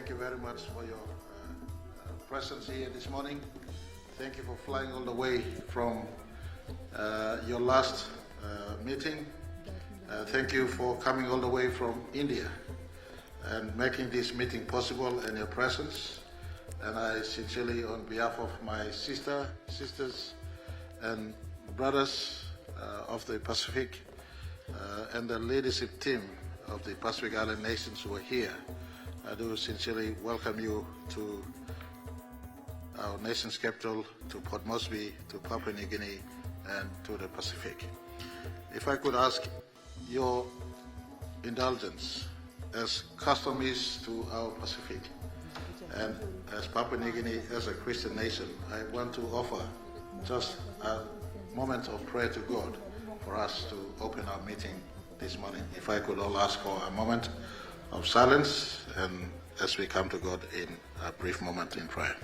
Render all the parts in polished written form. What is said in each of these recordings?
thank you very much for your presence here this morning. Thank you for flying all the way from your last meeting. Thank you for coming all the way from India and making this meeting possible in your presence. And I sincerely, on behalf of my sisters and brothers of the Pacific and the leadership team of the Pacific Island nations who are here, I do sincerely welcome you to our nation's capital, to Port Moresby, to Papua New Guinea, and to the Pacific. If I could ask your indulgence, as custom is to our Pacific, and as Papua New Guinea, as a Christian nation, I want to offer just a moment of prayer to God for us to open our meeting this morning. If I could all ask for a moment of silence, and as we come to God in a brief moment in prayer.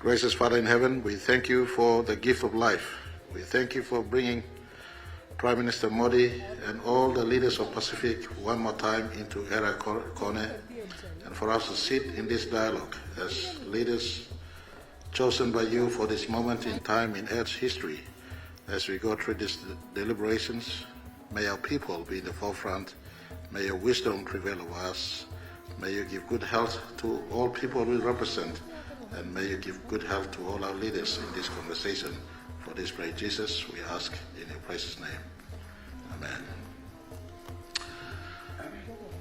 Gracious Father in heaven, we thank you for the gift of life. We thank you for bringing Prime Minister Modi and all the leaders of Pacific one more time into Era Kone, and for us to sit in this dialogue as leaders chosen by you for this moment in time in Earth's history. As we go through these deliberations, may our people be in the forefront. May your wisdom prevail over us. May you give good health to all people we represent, and may you give good health to all our leaders in this conversation. For this great Jesus, we ask in your precious name. Amen.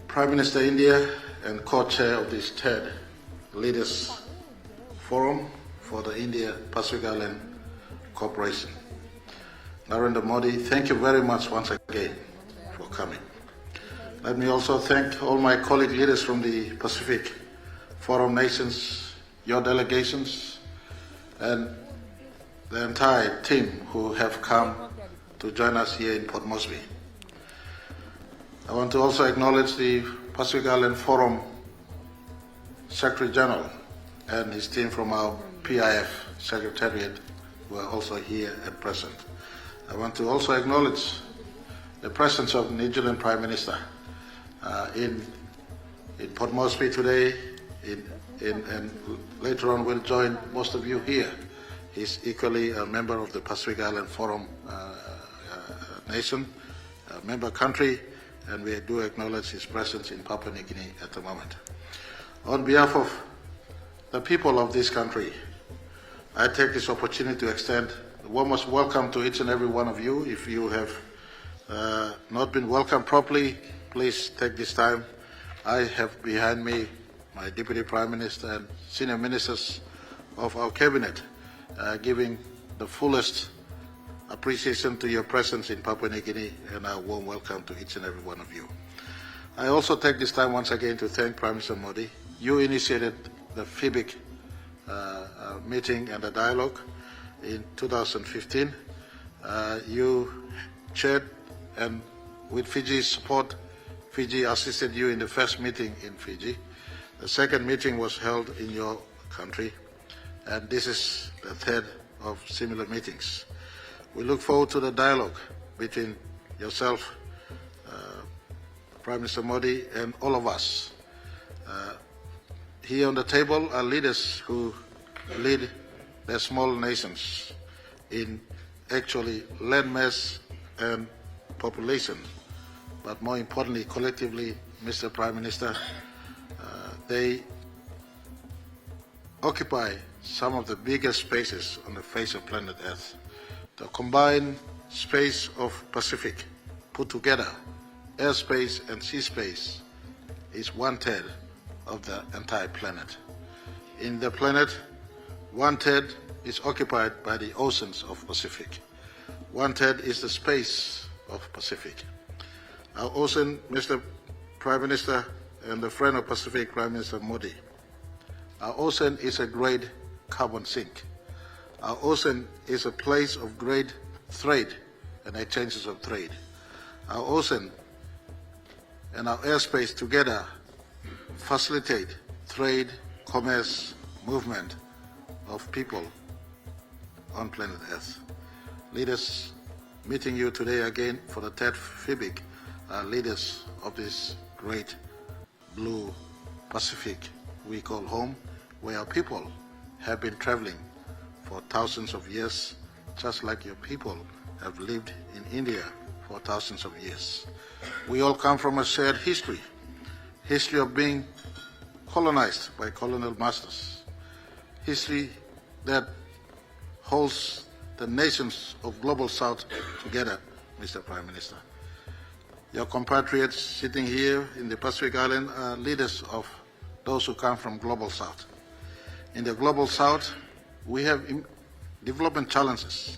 Prime Minister India and co-chair of this third Leaders Forum for the India-Pacific Island Cooperation, Narendra Modi, thank you very much once again for coming. Let me also thank all my colleague leaders from the Pacific Forum nations, your delegations, and the entire team who have come to join us here in Port Moresby. I want to also acknowledge the Pacific Island Forum Secretary General and his team from our PIF Secretariat who are also here at present. I want to also acknowledge the presence of New Zealand Prime Minister in Port Moresby today, and later on will join most of you here. He's equally a member of the Pacific Island Forum nation, a member country, and we do acknowledge his presence in Papua New Guinea at the moment. On behalf of the people of this country, I take this opportunity to extend the warmest welcome to each and every one of you. If you have not been welcomed properly, please take this time. I have behind me my Deputy Prime Minister and senior ministers of our cabinet, giving the fullest appreciation to your presence in Papua New Guinea, and a warm welcome to each and every one of you. I also take this time once again to thank Prime Minister Modi. You initiated the FIPIC meeting and the dialogue in 2015. You chaired, and with Fiji's support, Fiji assisted you in the first meeting in Fiji. The second meeting was held in your country, and this is the third of similar meetings. We look forward to the dialogue between yourself, Prime Minister Modi, and all of us. Here on the table are leaders who lead their small nations in actually landmass and population, but more importantly, collectively, Mr. Prime Minister, they occupy some of the biggest spaces on the face of planet Earth. The combined space of Pacific put together, airspace and sea space, is 1/3 of the entire planet. In the planet, 1/3 is occupied by the oceans of Pacific. 1/3 is the space of Pacific. Our ocean, Mr. Prime Minister and the friend of Pacific, Prime Minister Modi, our ocean is a great carbon sink. Our ocean is a place of great trade and exchanges of trade. Our ocean and our airspace together facilitate trade, commerce, movement of people on planet Earth. Leaders meeting you today again for the third FIPIC are leaders of this great blue Pacific we call home, where our people have been traveling for thousands of years, just like your people have lived in India for thousands of years. We all come from a shared history of being colonized by colonial masters, history that holds the nations of Global South together, Mr. Prime Minister. Your compatriots sitting here in the Pacific Island are leaders of those who come from Global South. In the Global South, we have development challenges.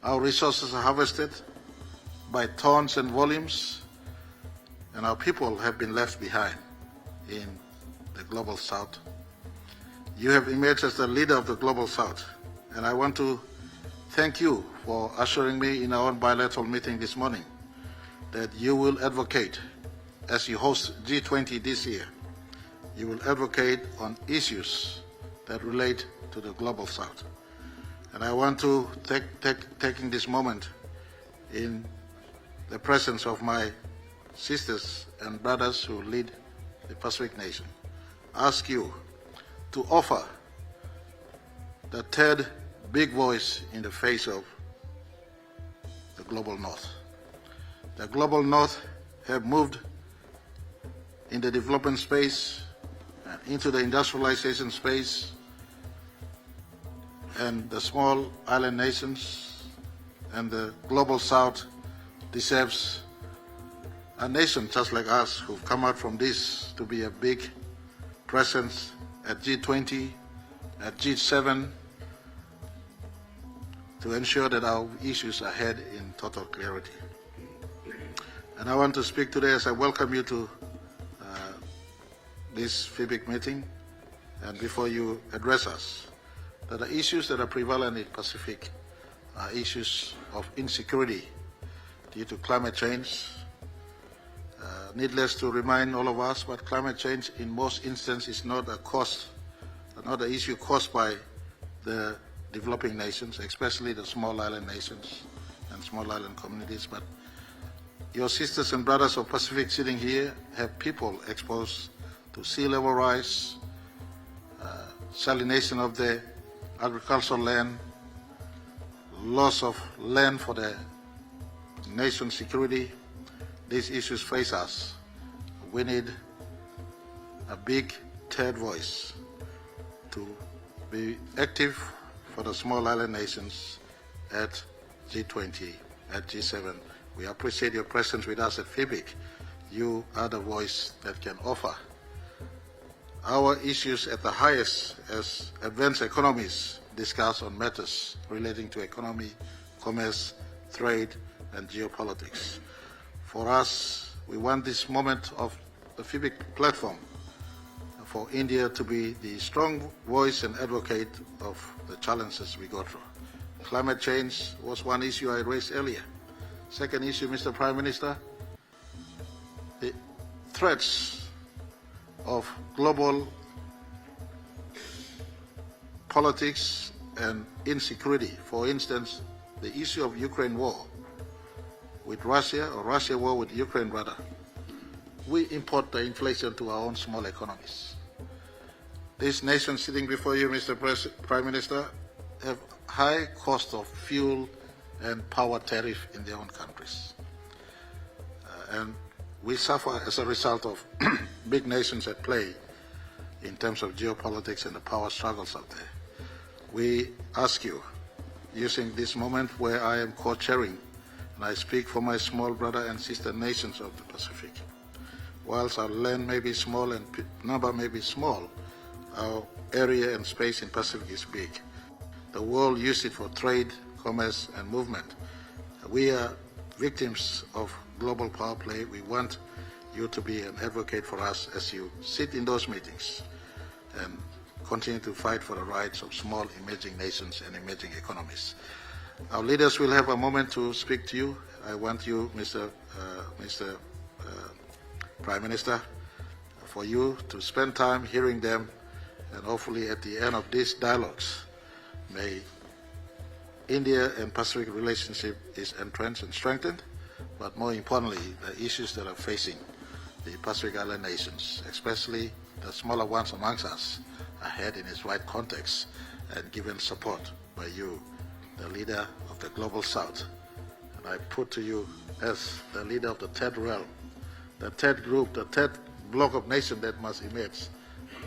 Our resources are harvested by tons and volumes, and our people have been left behind in the Global South. You have emerged as the leader of the Global South, and I want to thank you for assuring me in our own bilateral meeting this morning that you will advocate, as you host G20 this year, you will advocate on issues that relate to the Global South. And I want to, taking this moment in the presence of my sisters and brothers who lead the Pacific nation, ask you to offer the third big voice in the face of the Global North. The Global North have moved in the development space and into the industrialization space, and the small island nations and the Global South deserves a nation just like us who've come out from this to be a big presence at G20, at G7, to ensure that our issues are heard in total clarity. And I want to speak today as I welcome you to this FIPIC meeting, and before you address us, that the issues that are prevalent in Pacific are issues of insecurity due to climate change. Needless to remind all of us, but climate change in most instances is not an issue caused by the developing nations, especially the small island nations and small island communities, but your sisters and brothers of Pacific sitting here have people exposed to sea level rise, salination of the agricultural land, loss of land for the nation's security. These issues face us. We need a big third voice to be active for the small island nations at G20, at G7. We appreciate your presence with us at FIPIC. You are the voice that can offer our issues at the highest as advanced economies discuss on matters relating to economy, commerce, trade, and geopolitics. For us, we want this moment of the FIPIC platform for India to be the strong voice and advocate of the challenges we go through. Climate change was one issue I raised earlier. Second issue, Mr. Prime Minister, the threats of global politics and insecurity. For instance, the issue of Ukraine war with Russia, or Russia war with Ukraine rather. We import the inflation to our own small economies. These nations sitting before you, Mr. Prime Minister, have high cost of fuel and power tariff in their own countries. And we suffer as a result of big nations at play in terms of geopolitics and the power struggles out there. We ask you, using this moment where I am co-chairing, and I speak for my small brother and sister nations of the Pacific, whilst our land may be small and number may be small, our area and space in Pacific is big. The world uses it for trade, commerce, and movement. We are victims of global power play. We want you to be an advocate for us as you sit in those meetings and continue to fight for the rights of small emerging nations and emerging economies. Our leaders will have a moment to speak to you. I want you, Mr. Prime Minister, for you to spend time hearing them, and hopefully at the end of these dialogues, may India and Pacific relationship is entrenched and strengthened, but more importantly, the issues that are facing the Pacific Island nations, especially the smaller ones amongst us, ahead in its right context and given support by you, the leader of the Global South. And I put to you as the leader of the third realm, the third group, the third block of nations that must emerge.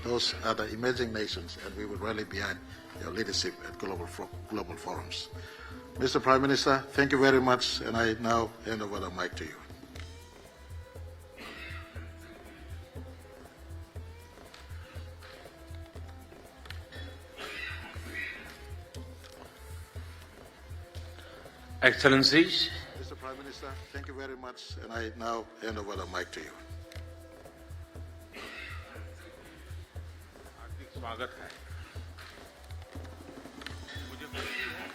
Those are the emerging nations, and we will rally behind your leadership at global forums. Mr. Prime Minister, thank you very much, and I now hand over the mic to you. Excellencies, Mr. Prime Minister, thank you very much, and I now hand over the mic to you. हार्दिक स्वागत है। मुझे खुशी है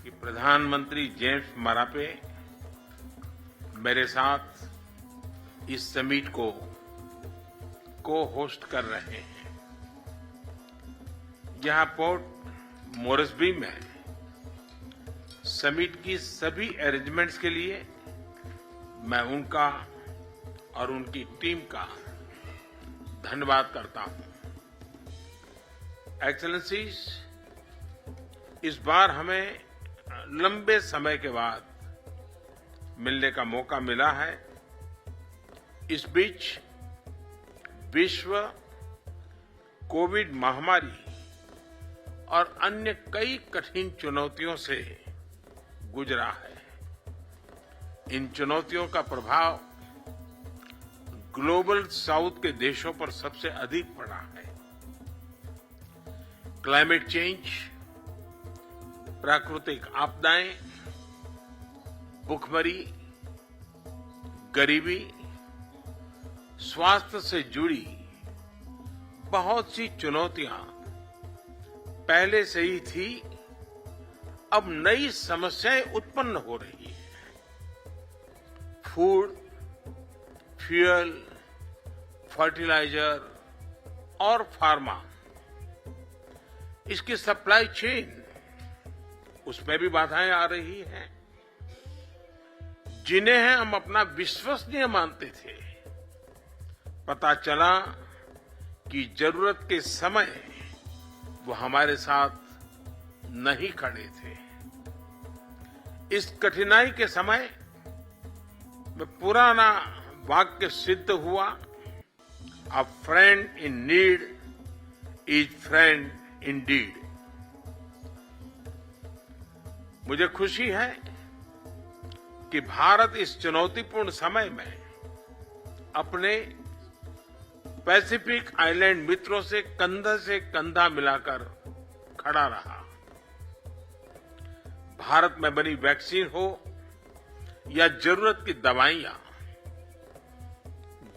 कि प्रधानमंत्री James Marape मेरे साथ इस समिट को होस्ट कर रहे हैं। यहां पोर्ट मोरेस्बी में समिट की सभी अरेंजमेंट्स के लिए मैं उनका और उनकी टीम का धन्यवाद करता हूं। एक्सेलेंसीज, इस बार हमें लंबे समय के बाद मिलने का मौका मिला है। इस बीच विश्व कोविड महामारी और अन्य कई कठिन चुनौतियों से गुजरा है। इन चुनौतियों का प्रभाव ग्लोबल साउथ के देशों पर सबसे अधिक पड़ा है। क्लाइमेट चेंज, प्राकृतिक आपदाएं, भूखमरी, गरीबी, स्वास्थ्य से जुड़ी बहुत सी चुनौतियां पहले से ही थी, अब नई समस्याएं उत्पन्न हो रही हैं। फूड, फ्यूल, फर्टिलाइजर और फार्मा, इसकी सप्लाई चेन, उसमें भी बाधाएं आ रही हैं, जिन्हें हम अपना विश्वसनीय मानते थे। पता चला कि जरूरत के समय वो हमारे साथ नहीं खड़े थे। इस कठिनाई के समय में पुराना वाक्य सिद्ध हुआ, a friend in need is friend in deed. मुझे खुशी है कि भारत इस चुनौतीपूर्ण समय में अपने पैसिफिक आइलैंड मित्रों से कंधा मिलाकर खड़ा रहा। भारत में बनी वैक्सीन हो या जरूरत की दवाइयां,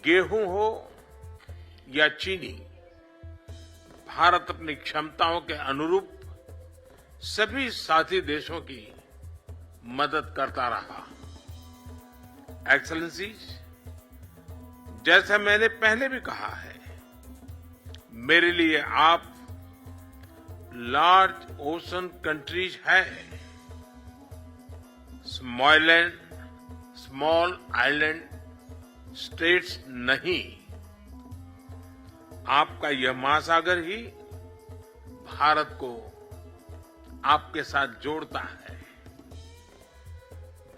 गेहूं हो या चीनी, भारत अपनी क्षमताओं के अनुरूप सभी साथी देशों की मदद करता रहा। एक्सेलेंसीज, जैसा मैंने पहले भी कहा है, मेरे लिए आप लार्ज ओशन कंट्रीज है, स्मॉल आइलैंड स्टेट्स नहीं। आपका यह महासागर ही भारत को आपके साथ जोड़ता है।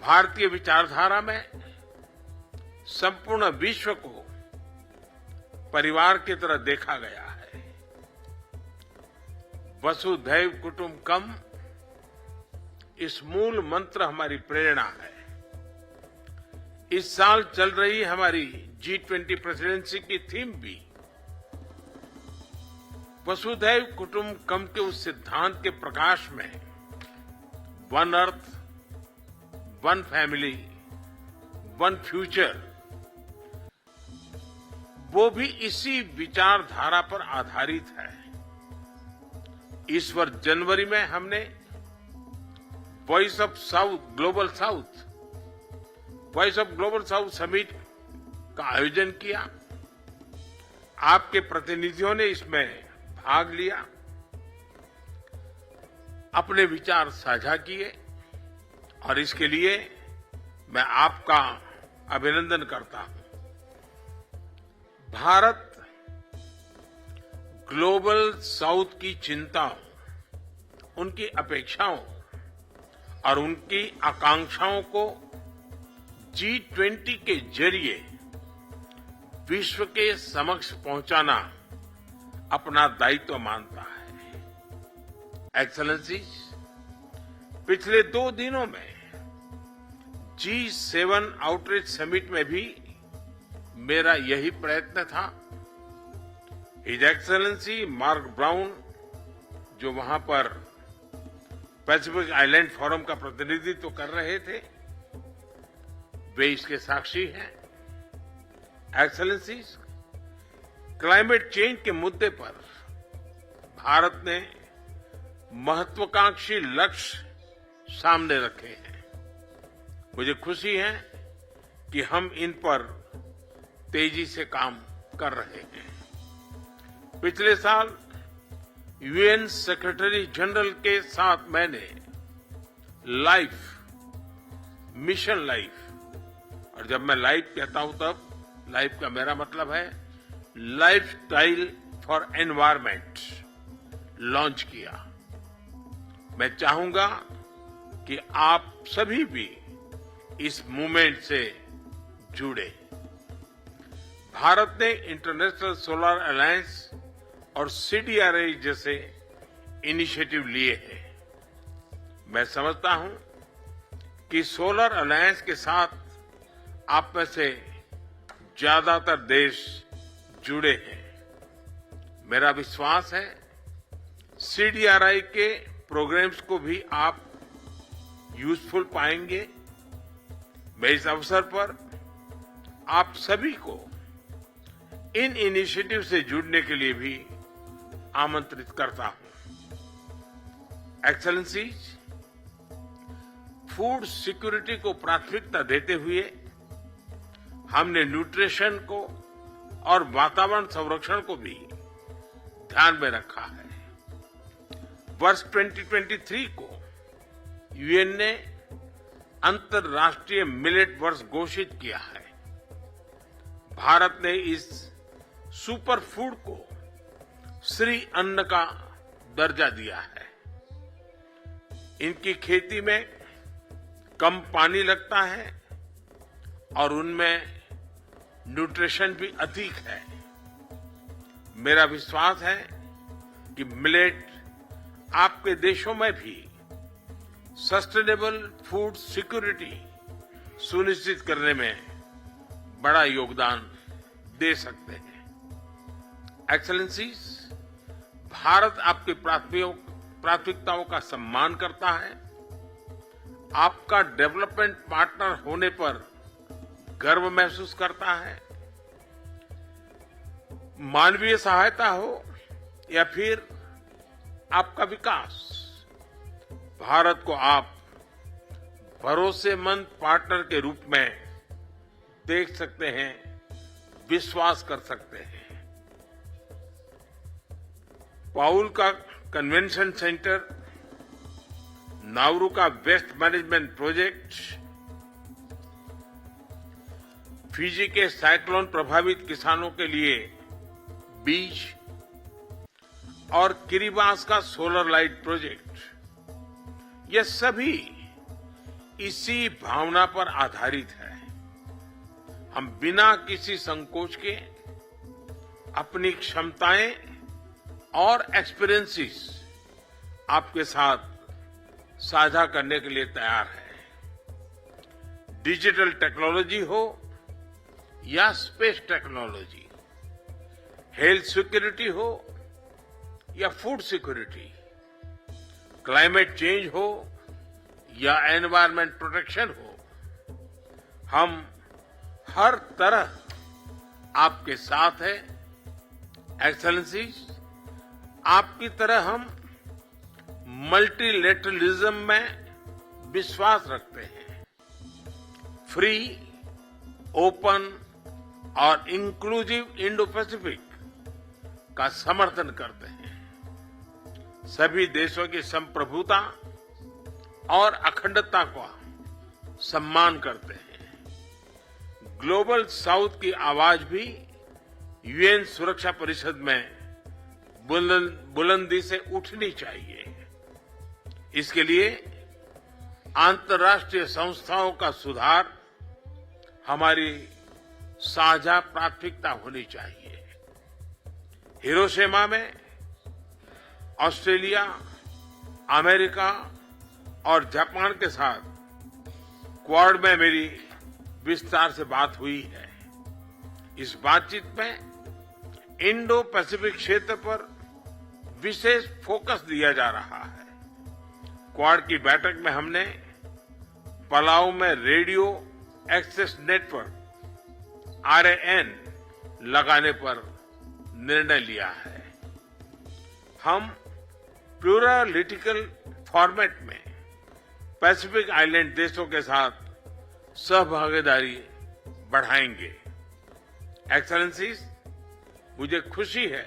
भारतीय विचारधारा में संपूर्ण विश्व को परिवार की तरह देखा गया है। वसुधैव कुटुंबकम, इस मूल मंत्र हमारी प्रेरणा है। इस साल चल रही हमारी G20 प्रेसिडेंसी की थीम भी वसुधैव कुटुंबकम के उस सिद्धांत के प्रकाश में one earth, one family, one future, वो भी इसी विचारधारा पर आधारित है। इस वर्ष जनवरी में हमने voice of global south summit का आयोजन किया। आपके प्रतिनिधियों ने इसमें भाग लिया, अपने विचार साझा किए और इसके लिए मैं आपका अभिनंदन करता हूं। भारत ग्लोबल साउथ की चिंताओं, उनकी अपेक्षाओं और उनकी आकांक्षाओं को G20 के जरिए विश्व के समक्ष पहुंचाना अपना दायित्व मानता है। एक्सेलेंसीज, पिछले 2 दिनों में G7 आउटरीच समिट में भी मेरा यही प्रयत्न था। हिज एक्सेलेंसी मार्क ब्राउन, जो वहां पर पैसिफिक आइलैंड फोरम का प्रतिनिधित्व कर रहे थे, वे इसके साक्षी हैं। एक्सेलेंसीज, क्लाइमेट चेंज के मुद्दे पर भारत ने महत्वाकांक्षी लक्ष्य सामने रखे हैं। मुझे खुशी है कि हम इन पर तेजी से काम कर रहे हैं। पिछले साल यूएन सेक्रेटरी जनरल के साथ मैंने मिशन लाइफ, और जब मैं लाइफ कहता हूं तब लाइफ का मेरा मतलब है लाइफस्टाइल फॉर एनवायरमेंट, लॉन्च किया। मैं चाहूंगा कि आप सभी भी इस मूवमेंट से जुड़े। भारत ने इंटरनेशनल सोलर अलायंस और CDRI जैसे इनिशिएटिव लिए हैं। मैं समझता हूं कि सोलर अलायंस के साथ आप में से ज्यादातर देश जुड़े हैं। मेरा विश्वास है CDRI के प्रोग्राम्स को भी आप यूजफुल पाएंगे। मैं इस अवसर पर आप सभी को इन इनिशिएटिव से जुड़ने के लिए भी आमंत्रित करता हूं। एक्सेलेंसीज, फूड सिक्योरिटी को प्राथमिकता देते हुए हमने न्यूट्रिशन को और वातावरण संरक्षण को भी ध्यान में रखा है। वर्ष 2023 को यूएन ने अंतर्राष्ट्रीय मिलेट वर्ष घोषित किया है। भारत ने इस सुपर फूड को श्री अन्न का दर्जा दिया है। इनकी खेती में कम पानी लगता है और उनमें न्यूट्रिशन भी अधिक है। मेरा विश्वास है कि मिलेट आपके देशों में भी सस्टेनेबल फूड सिक्योरिटी सुनिश्चित करने में बड़ा योगदान दे सकते हैं। एक्सेलेंसीज, भारत आपकी प्राथमिकताओं का सम्मान करता है। आपका डेवलपमेंट पार्टनर होने पर गर्व महसूस करता है। मानवीय सहायता हो या फिर आपका विकास, भारत को आप भरोसेमंद पार्टनर के रूप में देख सकते हैं, विश्वास कर सकते हैं। पाउल का कन्वेंशन सेंटर, नाउरू का वेस्ट मैनेजमेंट प्रोजेक्ट, फिजी के साइक्लोन प्रभावित किसानों के लिए बीज और किरिबास का सोलर लाइट प्रोजेक्ट, ये सभी इसी भावना पर आधारित है। हम बिना किसी संकोच के अपनी क्षमताएं और एक्सपीरियंसेस आपके साथ साझा करने के लिए तैयार है। डिजिटल टेक्नोलॉजी हो या स्पेस टेक्नोलॉजी, हेल्थ सिक्योरिटी हो या फूड सिक्योरिटी, क्लाइमेट चेंज हो या एनवायरमेंट प्रोटेक्शन हो, हम हर तरह आपके साथ हैं। एक्सेलेंसीज, आपकी तरह हम मल्टीलेटरलिज्म में विश्वास रखते हैं। फ्री, ओपन और इंक्लूसिव इंडो पैसिफिक का समर्थन करते हैं। सभी देशों की संप्रभुता और अखंडता का सम्मान करते हैं। ग्लोबल साउथ की आवाज भी यूएन सुरक्षा परिषद में बुलंदी से उठनी चाहिए। इसके लिए अंतर्राष्ट्रीय संस्थाओं का सुधार हमारी साझा प्राथमिकता होनी चाहिए। हिरोशिमा में ऑस्ट्रेलिया, अमेरिका और जापान के साथ क्वाड में मेरी विस्तार से बात हुई है। इस बातचीत में इंडो पैसिफिक क्षेत्र पर विशेष फोकस दिया जा रहा है। क्वाड की बैठक में हमने पलाऊ में रेडियो एक्सेस नेटवर्क RAN लगाने पर निर्णय लिया है। हम प्लूरलिटिकल फॉर्मेट में पैसिफिक आइलैंड देशों के साथ सहभागीदारी बढ़ाएंगे। एक्सेलेंसीज, मुझे खुशी है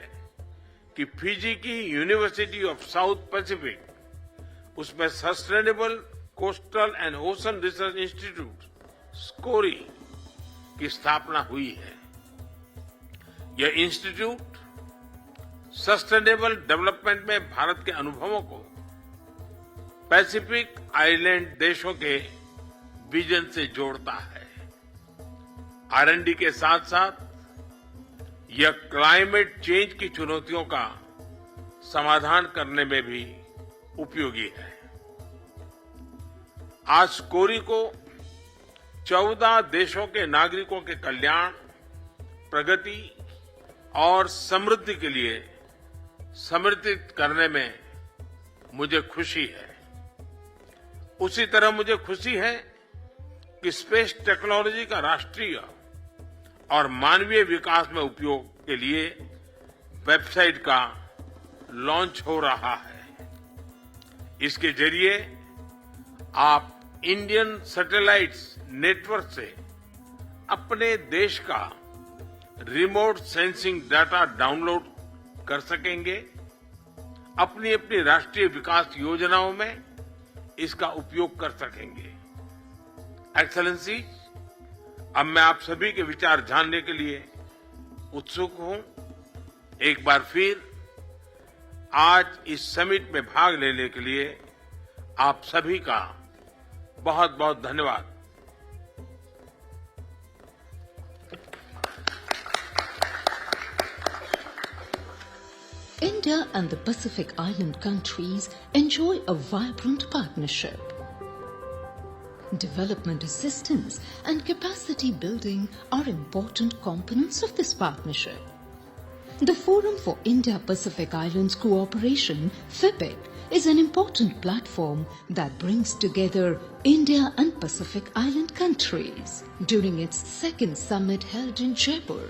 कि फिजी की यूनिवर्सिटी ऑफ साउथ पैसिफिक उसमें sustainable coastal and ocean research institute SCORI की स्थापना हुई है। यह इंस्टीट्यूट सस्टेनेबल डेवलपमेंट में भारत के अनुभवों को पैसिफिक आइलैंड देशों के विजन से जोड़ता है। R&D के साथ साथ यह क्लाइमेट चेंज की चुनौतियों का समाधान करने में भी उपयोगी है। आज स्कोरी को 14 देशों के नागरिकों के कल्याण, प्रगति और समृद्धि के लिए समर्पित करने में मुझे खुशी है। उसी तरह मुझे खुशी है कि स्पेस टेक्नोलॉजी का राष्ट्रीय और मानवीय विकास में उपयोग के लिए वेबसाइट का लॉन्च हो रहा है। इसके जरिए आप इंडियन सैटेलाइट्स नेटवर्क से अपने देश का रिमोट सेंसिंग डाटा डाउनलोड कर सकेंगे। अपनी अपनी राष्ट्रीय विकास योजनाओं में इसका उपयोग कर सकेंगे। एक्सेलेंसी, अब मैं आप सभी के विचार जानने के लिए उत्सुक हूं। एक बार फिर आज इस समिट में भाग लेने के लिए आप सभी का बहुत बहुत धन्यवाद। India and the Pacific Island countries enjoy a vibrant partnership. Development assistance and capacity building are important components of this partnership. The Forum for India-Pacific Islands Cooperation, FIPIC, is an important platform that brings together India and Pacific Island countries. During its second summit held in Jaipur,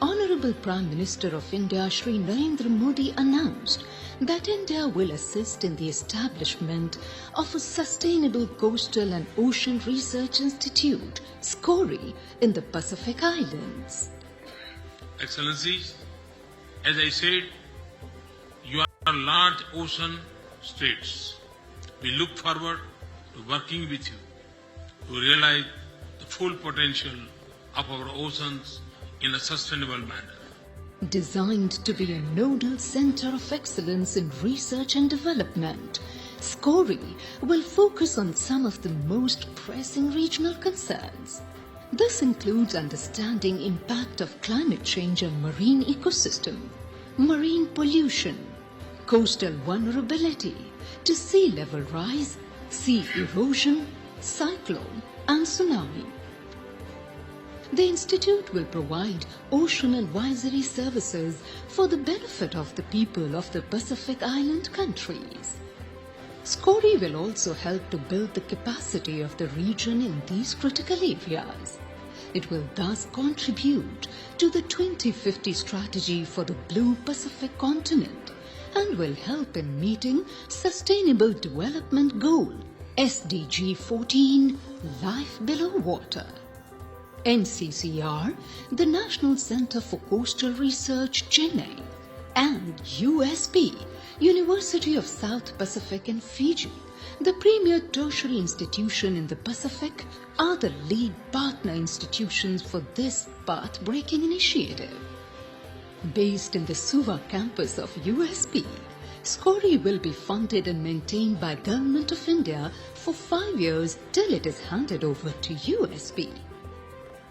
Honorable Prime Minister of India Shri Narendra Modi announced that India will assist in the establishment of a sustainable coastal and ocean research institute, SCORI, in the Pacific Islands. Excellencies, as I said, you are large ocean states. We look forward to working with you to realize the full potential of our oceans in a sustainable manner. Designed to be a nodal center of excellence in research and development, SCORI will focus on some of the most pressing regional concerns. This includes understanding impact of climate change on marine ecosystem, marine pollution, coastal vulnerability to sea level rise, sea erosion, cyclone and tsunami. The Institute will provide ocean advisory services for the benefit of the people of the Pacific Island countries. SCORI will also help to build the capacity of the region in these critical areas. It will thus contribute to the 2050 strategy for the Blue Pacific continent and will help in meeting Sustainable Development Goal SDG 14, Life Below Water. NCCR, the National Center for Coastal Research, Chennai, and USP, University of South Pacific in Fiji, the premier tertiary institution in the Pacific, are the lead partner institutions for this path-breaking initiative. Based in the Suva campus of USP, SCORI will be funded and maintained by Government of India for 5 years till it is handed over to USP.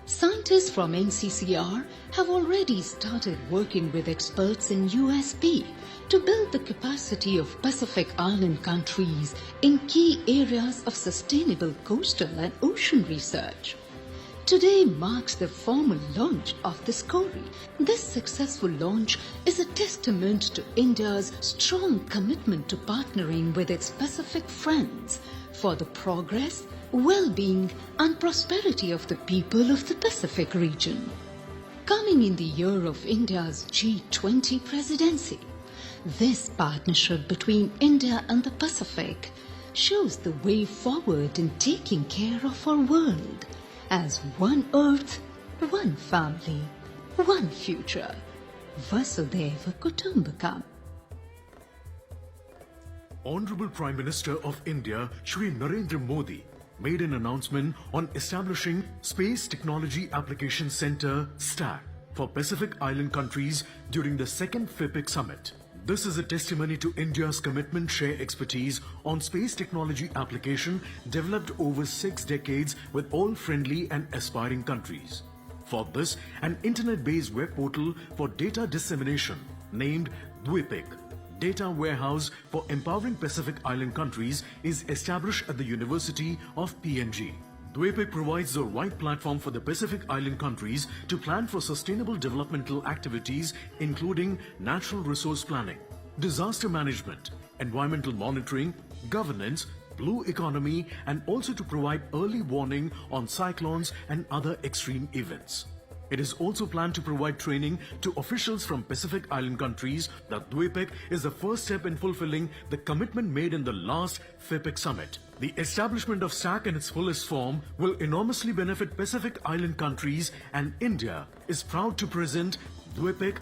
Scientists from NCCR have already started working with experts in USP to build the capacity of Pacific Island countries in key areas of sustainable coastal and ocean research. Today marks the formal launch of the SCORI. This successful launch is a testament to India's strong commitment to partnering with its Pacific friends for the progress, well-being and prosperity of the people of the Pacific region. Coming in the year of India's G20 presidency, this partnership between India and the Pacific shows the way forward in taking care of our world as one earth, one family, one future. Vasudhaiva Kutumbakam. Honorable Prime Minister of India, Shri Narendra Modi, made an announcement on establishing Space Technology Application Center (STAC) for Pacific Island countries during the second FIPIC summit. This is a testimony to India's commitment to share expertise on space technology application developed over 6 decades with all friendly and aspiring countries. For this, an internet-based web portal for data dissemination named DVYAPARIKSHIT, Data Warehouse for Empowering Pacific Island Countries, is established at the University of PNG. DVYAPARIKSHIT provides the right platform for the Pacific Island countries to plan for sustainable developmental activities including natural resource planning, disaster management, environmental monitoring, governance, blue economy, and also to provide early warning on cyclones and other extreme events. It is also planned to provide training to officials from Pacific Island countries that DVYAPARIKSHIT is the first step in fulfilling the commitment made in the last FIPIC summit. The establishment of STAC in its fullest form will enormously benefit Pacific Island countries, and India is proud to present DVYAPARIKSHIT